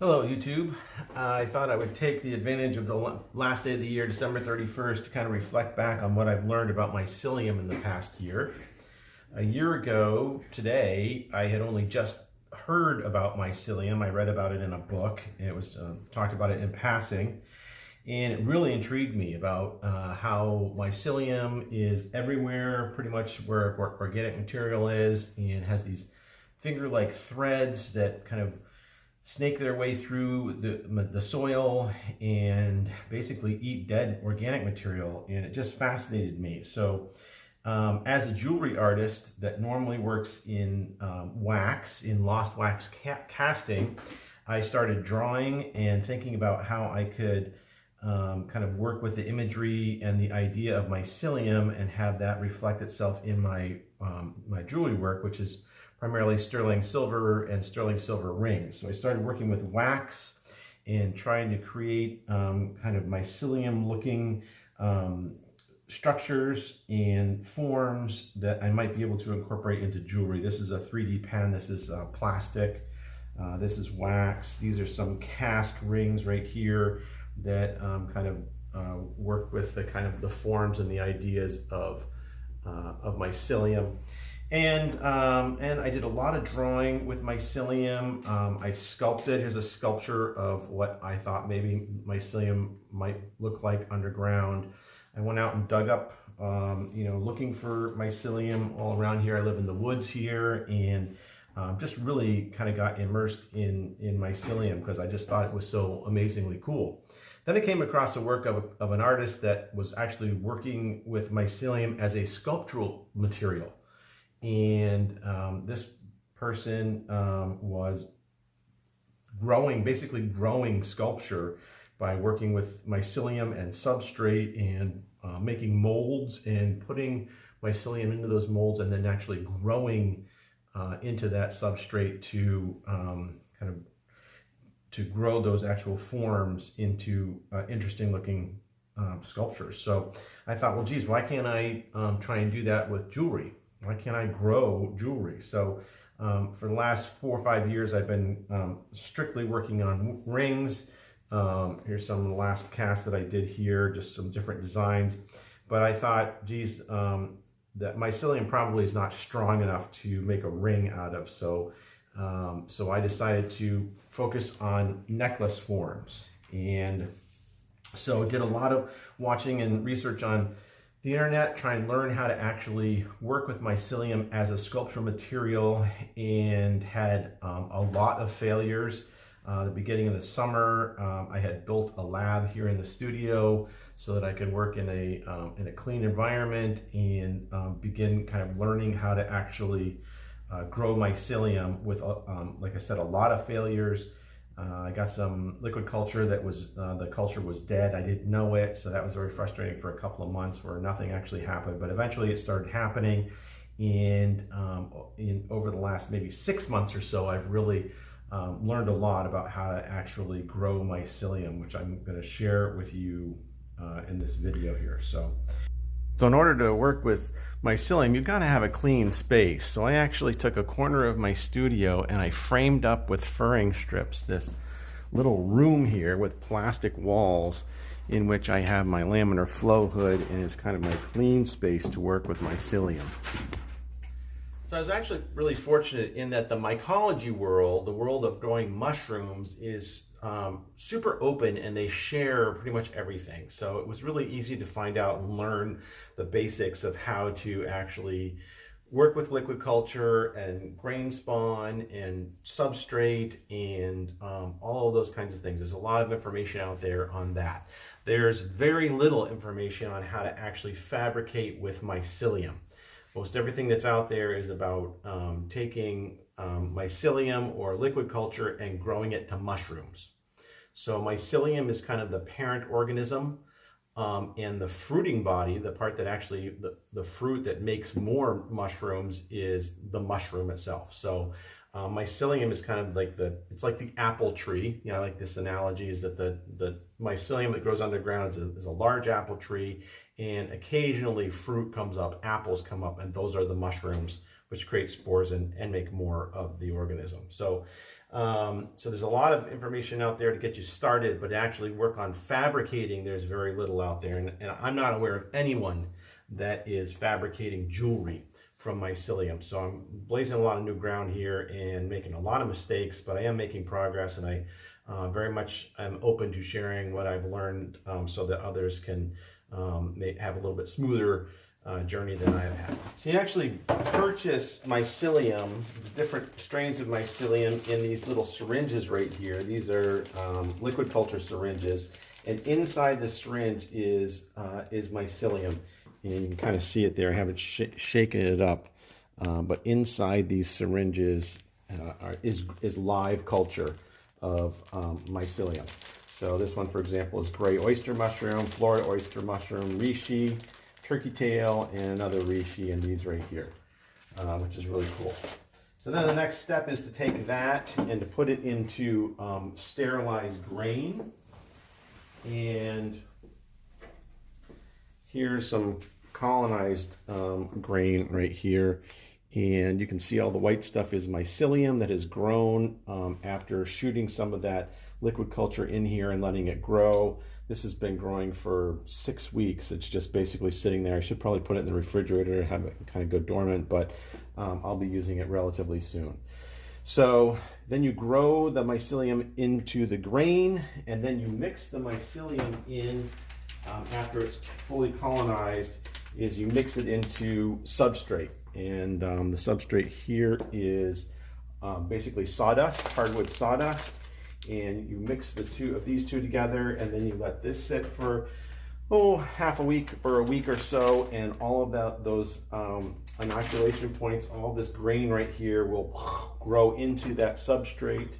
Hello, YouTube. I thought I would take the advantage of the last day of the year, December 31st, to kind of reflect back on what I've learned about mycelium in the past year. A year ago today, I had only just heard about mycelium. I read about it in a book. It was talked about it in passing, and it really intrigued me about how mycelium is everywhere, pretty much where organic material is, and has these finger-like threads that kind of snake their way through the soil and basically eat dead organic material, and it just fascinated me. So as a jewelry artist that normally works in wax, in lost wax casting, I started drawing and thinking about how I could kind of work with the imagery and the idea of mycelium and have that reflect itself in my my jewelry work, which is primarily sterling silver and sterling silver rings. So I started working with wax and trying to create kind of mycelium looking structures and forms that I might be able to incorporate into jewelry. This is a 3D pen, this is plastic, this is wax. These are some cast rings right here that kind of work with the kind of the forms and the ideas of mycelium. And I did a lot of drawing with mycelium. I sculpted. Here's a sculpture of what I thought maybe mycelium might look like underground. I went out and dug up, looking for mycelium all around here. I live in the woods here, and just really kind of got immersed in mycelium because I just thought it was so amazingly cool. Then I came across the work of an artist that was actually working with mycelium as a sculptural material. And this person was basically growing sculpture by working with mycelium and substrate and making molds and putting mycelium into those molds and then actually growing into that substrate to to grow those actual forms into interesting looking sculptures. So I thought, well, geez, why can't I try and do that with jewelry? Why can't I grow jewelry? So for the last 4 or 5 years, I've been strictly working on rings. Here's some of the last casts that I did here, just some different designs. But I thought, geez, that mycelium probably is not strong enough to make a ring out of. So I decided to focus on necklace forms. And so did a lot of watching and research on the internet, try and learn how to actually work with mycelium as a sculptural material, and had a lot of failures. The beginning of the summer, I had built a lab here in the studio so that I could work in a clean environment and begin kind of learning how to actually grow mycelium with, like I said, a lot of failures. I got some liquid culture that was, the culture was dead. I didn't know it, so that was very frustrating for a couple of months where nothing actually happened. But eventually it started happening, and over the last maybe 6 months or so, I've really learned a lot about how to actually grow mycelium, which I'm going to share with you in this video here. So in order to work with mycelium, you've got to have a clean space. So I actually took a corner of my studio and I framed up with furring strips this little room here with plastic walls in which I have my laminar flow hood, and it's kind of my clean space to work with mycelium. So I was actually really fortunate in that the mycology world, the world of growing mushrooms, is super open, and they share pretty much everything. So it was really easy to find out and learn the basics of how to actually work with liquid culture and grain spawn and substrate and all of those kinds of things. There's a lot of information out there on that. There's very little information on how to actually fabricate with mycelium. Most everything that's out there is about taking mycelium or liquid culture and growing it to mushrooms. So mycelium is kind of the parent organism, and the fruiting body, the part that actually, the fruit that makes more mushrooms, is the mushroom itself. So mycelium is kind of like it's like the apple tree. You know, I like this analogy, is that the mycelium that grows underground is a large apple tree, and occasionally fruit comes up, apples come up, and those are the mushrooms, which create spores and make more of the organism. So So there's a lot of information out there to get you started, but to actually work on fabricating, there's very little out there. And I'm not aware of anyone that is fabricating jewelry from mycelium. So I'm blazing a lot of new ground here and making a lot of mistakes, but I am making progress, and I very much am open to sharing what I've learned so that others can have a little bit smoother journey than I have had. So you actually purchase mycelium, different strains of mycelium, in these little syringes right here. These are liquid culture syringes, and inside the syringe is mycelium. And you can kind of see it there. I haven't shaken it up, but inside these syringes is live culture of mycelium. So this one, for example, is gray oyster mushroom, Florida oyster mushroom, reishi, turkey tail, and another reishi, and these right here, which is really cool. So then the next step is to take that and to put it into sterilized grain. And here's some colonized grain right here. And you can see all the white stuff is mycelium that has grown after shooting some of that liquid culture in here and letting it grow. This has been growing for 6 weeks. It's just basically sitting there. I should probably put it in the refrigerator, have it kind of go dormant, but I'll be using it relatively soon. So then you grow the mycelium into the grain, and then you mix the mycelium in after it's fully colonized. Is you mix it into substrate, and the substrate here is basically sawdust, hardwood sawdust, and you mix these two together, and then you let this sit for half a week or a week or so, and all of those inoculation points, all this grain right here will grow into that substrate.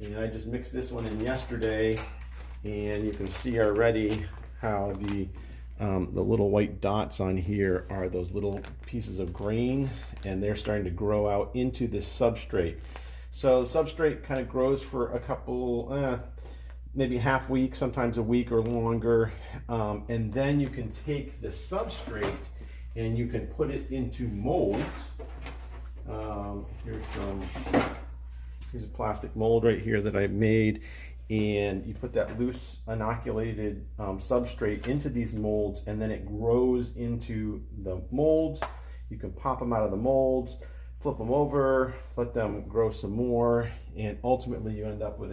And I just mixed this one in yesterday, and you can see already how the little white dots on here are those little pieces of grain, and they're starting to grow out into this substrate. So the substrate kind of grows for a couple, maybe half week, sometimes a week or longer, and then you can take the substrate and you can put it into molds. Here's a plastic mold right here that I made, and you put that loose inoculated substrate into these molds, and then it grows into the molds. You can pop them out of the molds, flip them over, let them grow some more, and ultimately you end up with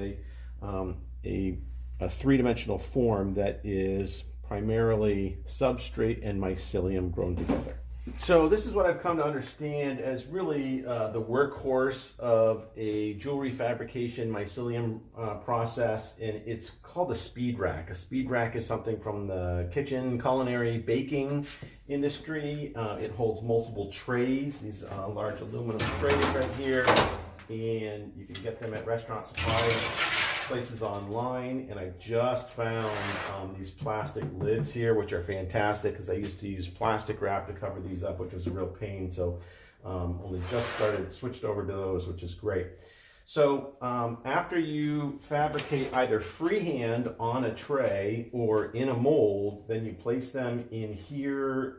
a three-dimensional form that is primarily substrate and mycelium grown together. So this is what I've come to understand as really the workhorse of a jewelry fabrication mycelium process, and it's called a speed rack. A speed rack is something from the kitchen, culinary, baking industry. It holds multiple trays, these large aluminum trays right here, and you can get them at restaurant supply places online. And I just found these plastic lids here, which are fantastic because I used to use plastic wrap to cover these up, which was a real pain. So only just switched over to those, which is great. So after you fabricate either freehand on a tray or in a mold, then you place them in here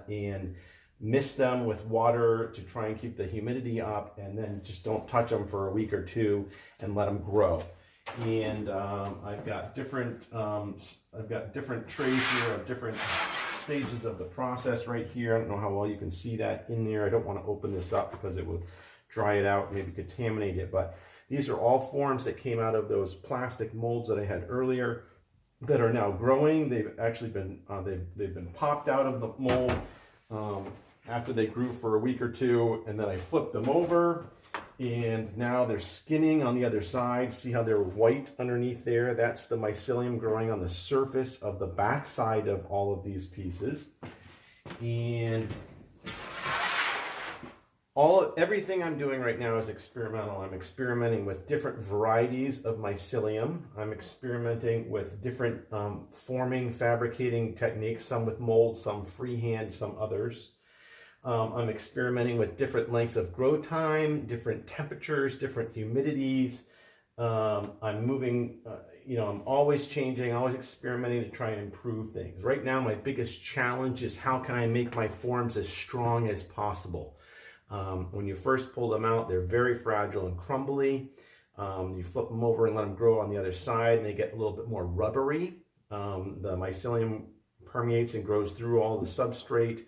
and mist them with water to try and keep the humidity up, and then just don't touch them for a week or two and let them grow. And I've got different trays here of different stages of the process right here. I don't know how well you can see that in there. I don't want to open this up because it would dry it out, maybe contaminate it, but these are all forms that came out of those plastic molds that I had earlier that are now growing. They've actually been they've been popped out of the mold after they grew for a week or two, and then I flipped them over, and now they're skinning on the other side. See how they're white underneath there? That's the mycelium growing on the surface of the back side of all of these pieces. And everything I'm doing right now is experimental. I'm experimenting with different varieties of mycelium. I'm experimenting with different forming, fabricating techniques, some with molds, some freehand, some others. I'm experimenting with different lengths of grow time, different temperatures, different humidities. I'm moving, I'm always changing, always experimenting to try and improve things. Right now, my biggest challenge is how can I make my forms as strong as possible? When you first pull them out, they're very fragile and crumbly. You flip them over and let them grow on the other side, and they get a little bit more rubbery. The mycelium permeates and grows through all the substrate.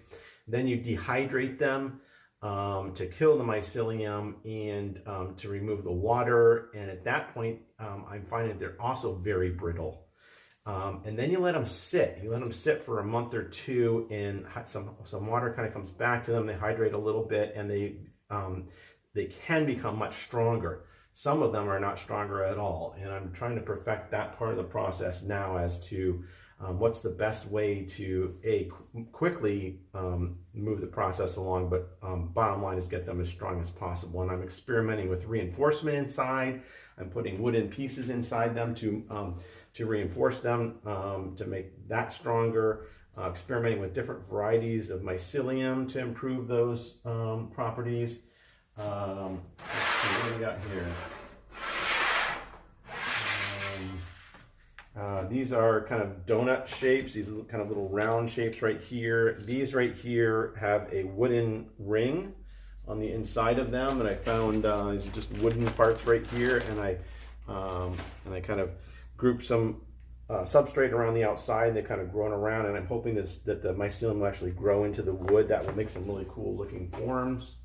Then you dehydrate them to kill the mycelium and to remove the water. And at that point, I'm finding they're also very brittle. And then you let them sit. You let them sit for a month or two, and some water kind of comes back to them. They hydrate a little bit, and they can become much stronger. Some of them are not stronger at all, and I'm trying to perfect that part of the process now as to what's the best way to quickly move the process along, but bottom line is get them as strong as possible. And I'm experimenting with reinforcement inside. I'm putting wooden pieces inside them to reinforce them, to make that stronger. Experimenting with different varieties of mycelium to improve those properties. Let's see, what do we got here? These are kind of donut shapes, these kind of little round shapes right here. These right here have a wooden ring on the inside of them, and I found these are just wooden parts right here, and I kind of grouped some substrate around the outside. They've kind of grown around, and I'm hoping that the mycelium will actually grow into the wood. That will make some really cool looking forms.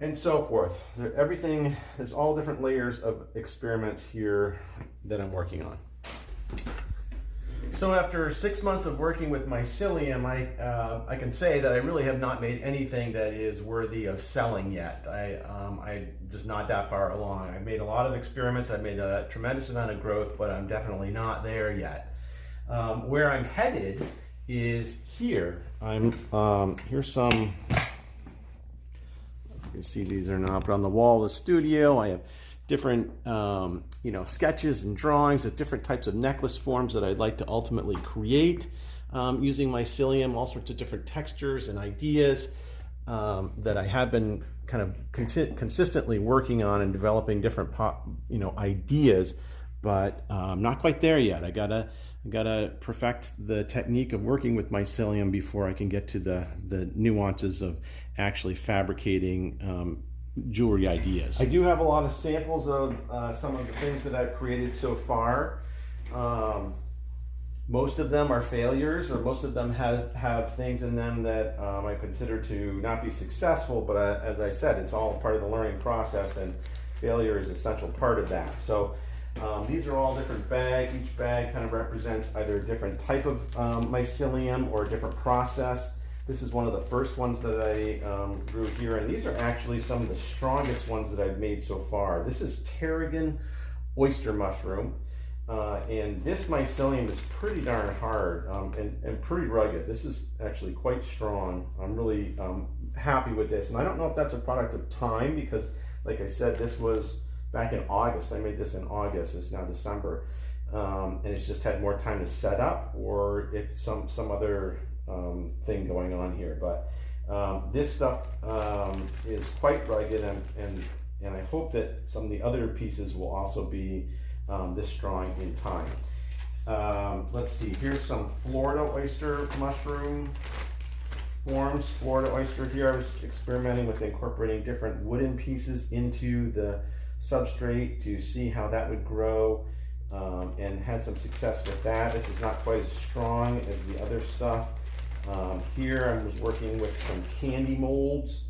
And so forth. Everything, there's all different layers of experiments here that I'm working on. So after 6 months of working with mycelium, I can say that I really have not made anything that is worthy of selling yet. I'm just not that far along. I've made a lot of experiments. I've made a tremendous amount of growth, but I'm definitely not there yet. Where I'm headed is here. Here's some. You can see these are not up on the wall of the studio. I have different sketches and drawings of different types of necklace forms that I'd like to ultimately create using mycelium, all sorts of different textures and ideas that I have been kind of consistently working on and developing different ideas, but I'm not quite there yet. I gotta perfect the technique of working with mycelium before I can get to the nuances of actually fabricating jewelry ideas. I do have a lot of samples of some of the things that I've created so far. Most of them are failures, or most of them have things in them that I consider to not be successful, but as I said, it's all part of the learning process, and failure is an essential part of that. So these are all different bags. Each bag kind of represents either a different type of mycelium or a different process. This is one of the first ones that I grew here, and these are actually some of the strongest ones that I've made so far. This is tarragon oyster mushroom, and this mycelium is pretty darn hard and pretty rugged. This is actually quite strong. I'm really happy with this, and I don't know if that's a product of time, because like I said, this was back in August. I made this in August. It's now December, and it's just had more time to set up, or if some other thing going on here. But this stuff is quite rugged, and I hope that some of the other pieces will also be this strong in time. Let's see, here's some Florida oyster mushroom forms. Florida oyster here, I was experimenting with incorporating different wooden pieces into the substrate to see how that would grow, and had some success with that. This is not quite as strong as the other stuff. Here I was working with some candy molds,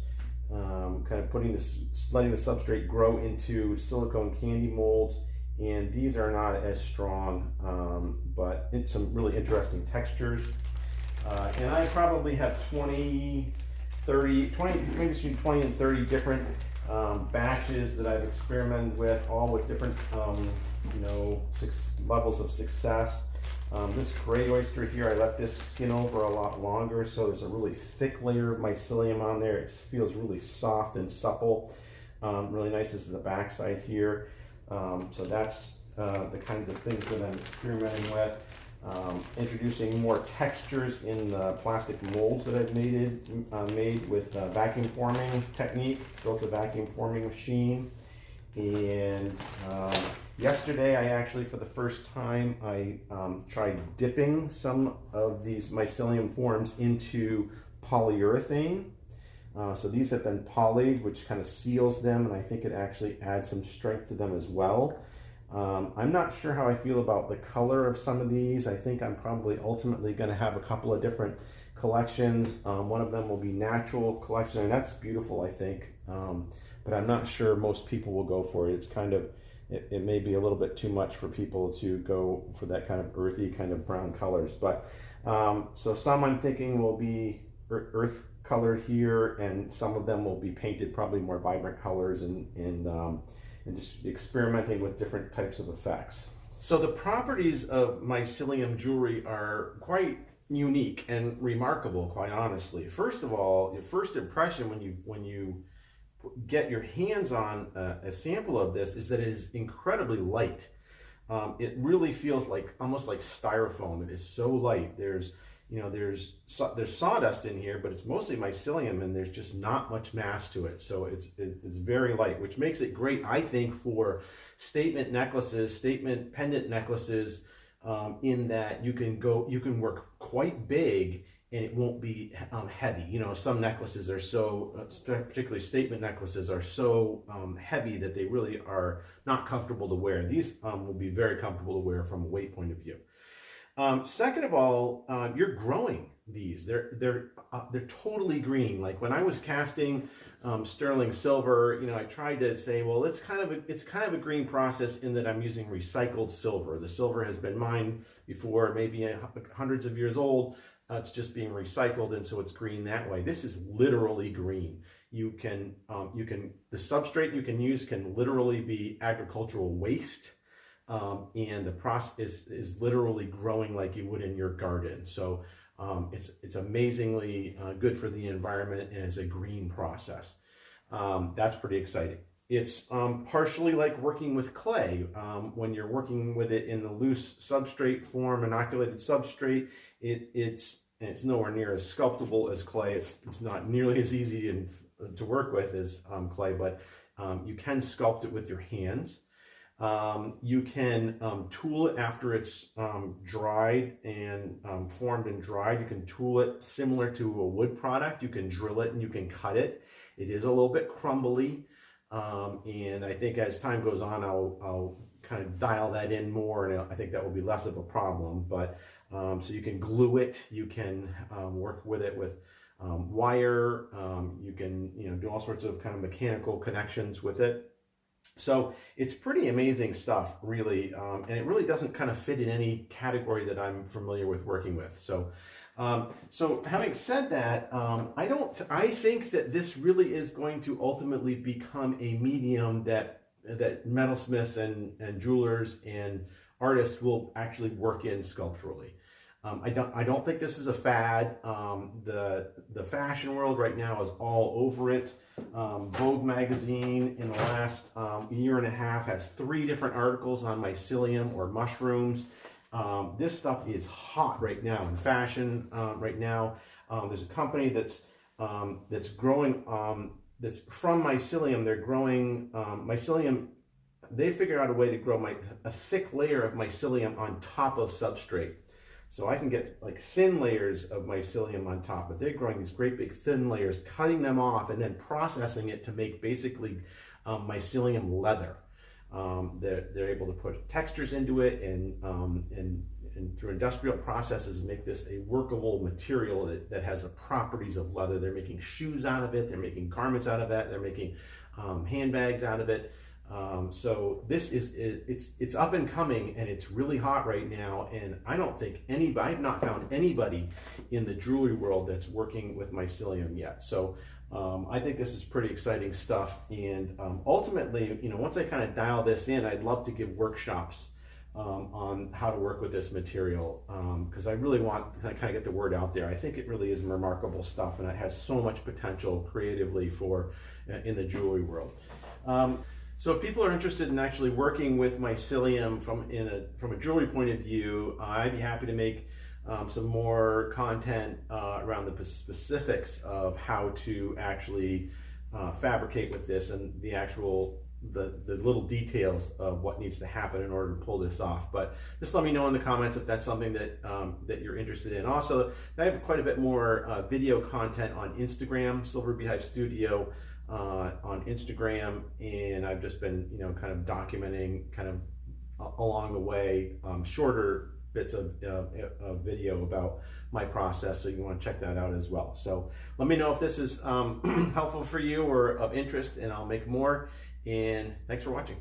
kind of letting the substrate grow into silicone candy molds, and these are not as strong, but it's some really interesting textures. And I probably have between 20 and 30 different batches that I've experimented with, all with different levels of success. This gray oyster here, I let this skin over a lot longer, so there's a really thick layer of mycelium on there. It feels really soft and supple. Really nice is the backside here. So that's the kinds of things that I'm experimenting with. Introducing more textures in the plastic molds that I've made with vacuum forming technique. Built a vacuum forming machine, and yesterday I actually, for the first time, I tried dipping some of these mycelium forms into polyurethane. So these have been polyed, which kind of seals them, and I think it actually adds some strength to them as well. I'm not sure how I feel about the color of some of these. I think I'm probably ultimately going to have a couple of different collections. One of them will be natural collection, and that's beautiful, I think. But I'm not sure most people will go for it. It's kind of, it may be a little bit too much for people to go for that kind of earthy kind of brown colors. But so some I'm thinking will be earth colored here, and some of them will be painted probably more vibrant colors, and just experimenting with different types of effects. So the properties of mycelium jewelry are quite unique and remarkable, quite honestly. First of all, your first impression when you get your hands on a sample of this is that it is incredibly light. It really feels like almost like styrofoam. It is so light. There's sawdust in here, but it's mostly mycelium, and there's just not much mass to it. So it's very light, which makes it great, I think, for statement necklaces, statement pendant necklaces, in that you can work quite big and it won't be heavy. You know, some necklaces are so, particularly statement necklaces, are so heavy that they really are not comfortable to wear. These will be very comfortable to wear from a weight point of view. Second of all, you're growing these. They're totally green. Like when I was casting sterling silver, you know, I tried to say, well, it's kind of a green process in that I'm using recycled silver. The silver has been mined before, maybe hundreds of years old. It's just being recycled, and so it's green that way. This is literally green. The substrate you can use can literally be agricultural waste. And the process is literally growing like you would in your garden. So it's amazingly good for the environment, and it's a green process. That's pretty exciting. It's partially like working with clay. When you're working with it in the loose substrate form, inoculated substrate, it's nowhere near as sculptable as clay. It's not nearly as easy to work with as clay, but you can sculpt it with your hands. You can tool it after it's dried and formed and dried. You can tool it similar to a wood product. You can drill it and you can cut it. It is a little bit crumbly, and I think as time goes on, I'll kind of dial that in more, and I think that will be less of a problem. But so you can glue it. You can work with it with wire. You can do all sorts of kind of mechanical connections with it. So it's pretty amazing stuff, really, and it really doesn't kind of fit in any category that I'm familiar with working with. So, having said that, I think that this really is going to ultimately become a medium that metalsmiths and jewelers and artists will actually work in sculpturally. I don't think this is a fad. The fashion world right now is all over it. Vogue magazine in the last year and a half has 3 different articles on mycelium or mushrooms. This stuff is hot right now in fashion. Right now, there's a company that's growing that's from mycelium. They're growing mycelium. They figured out a way to grow a thick layer of mycelium on top of substrate. So I can get like thin layers of mycelium on top, but they're growing these great big thin layers, cutting them off and then processing it to make basically mycelium leather. They're able to put textures into it and through industrial processes make this a workable material that has the properties of leather. They're making shoes out of it, they're making garments out of it, they're making handbags out of it. So this it's up and coming, and it's really hot right now, and I don't think I've not found anybody in the jewelry world that's working with mycelium yet. So I think this is pretty exciting stuff, and ultimately, once I kind of dial this in, I'd love to give workshops on how to work with this material, because I really want to kind of get the word out there. I think it really is remarkable stuff, and it has so much potential creatively in the jewelry world. So if people are interested in actually working with mycelium from a jewelry point of view, I'd be happy to make some more content around the specifics of how to actually fabricate with this and the actual the little details of what needs to happen in order to pull this off. But just let me know in the comments if that's something that that you're interested in. Also, I have quite a bit more video content on Instagram, Silver Beehive Studio on Instagram, and I've just been kind of documenting kind of along the way shorter bits of video about my process, so you want to check that out as well. So let me know if this is helpful for you or of interest, and I'll make more. And thanks for watching.